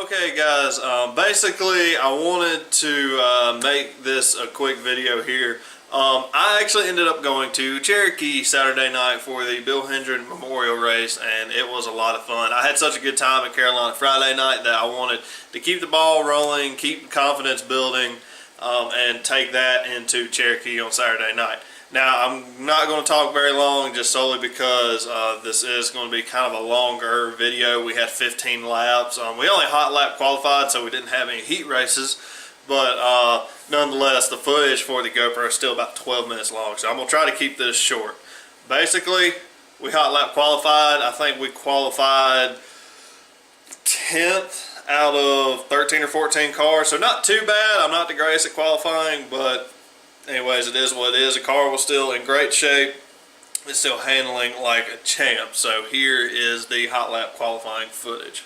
Okay guys, basically I wanted to make this a quick video here. I actually ended up going to Cherokee Saturday night for the Bill Hendren Memorial race, and it was a lot of fun. I had such a good time at Carolina Friday night that I wanted to keep the ball rolling, keep the confidence building, and take that into Cherokee on Saturday night. Now, I'm not going to talk very long just solely because this is going to be kind of a longer video. We had 15 laps. We only hot lap qualified, so we didn't have any heat races. But nonetheless, the footage for the GoPro is still about 12 minutes long, so I'm going to try to keep this short. Basically, we hot lap qualified. I think we qualified 10th out of 13 or 14 cars, so not too bad. I'm not the greatest at qualifying, but anyways, it is what it is. The car was still in great shape. It's still handling like a champ. So here is the hot lap qualifying footage.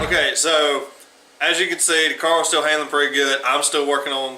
Okay, so as you can see, the car was still handling pretty good. I'm still working on,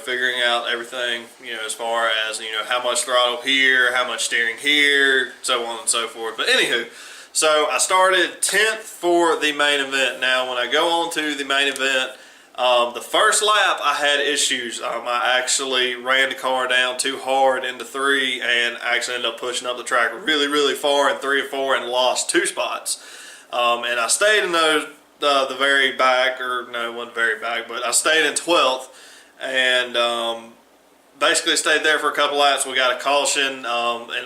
figuring out everything, as far as, how much throttle here, how much steering here, so on and so forth. But anywho, so I started 10th for the main event. Now, when I go on to the main event, the first lap I had issues. I actually ran the car down too hard into 3 and actually ended up pushing up the track really, really far in 3 or 4 and lost 2 spots. And I stayed in those, the very back, or no, it wasn't very back, but I stayed in 12th and basically stayed there for a couple laps. We got a caution, and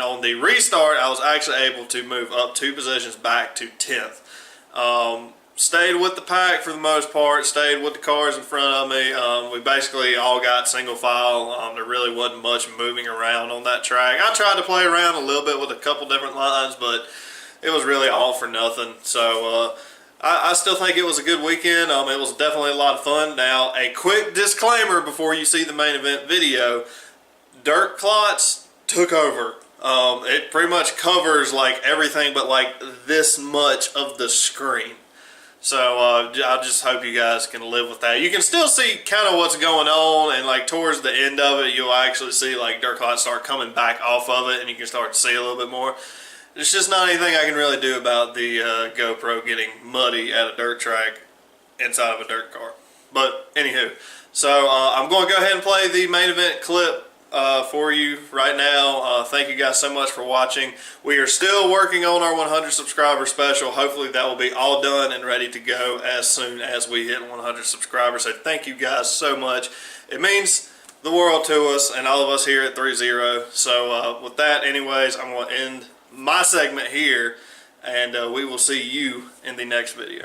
on the restart, I was actually able to move up 2 positions back to 10th. Stayed with the pack for the most part, stayed with the cars in front of me. We basically all got single file. There really wasn't much moving around on that track. I tried to play around a little bit with a couple different lines, but it was really all for nothing. So I still think it was a good weekend. It was definitely a lot of fun. Now, a quick disclaimer before you see the main event video: dirt clots took over. It pretty much covers like everything but like this much of the screen. So I just hope you guys can live with that. You can still see kind of what's going on, and like towards the end of it, you'll actually see like dirt clots start coming back off of it, and you can start to see a little bit more. There's just not anything I can really do about the GoPro getting muddy at a dirt track inside of a dirt car. But anywho, so I'm going to go ahead and play the main event clip for you right now. Thank you guys so much for watching. We are still working on our 100 subscriber special. Hopefully that will be all done and ready to go as soon as we hit 100 subscribers. So thank you guys so much. It means the world to us and all of us here at 3-0. So with that, anyways, I'm going to end my segment here, and we will see you in the next video.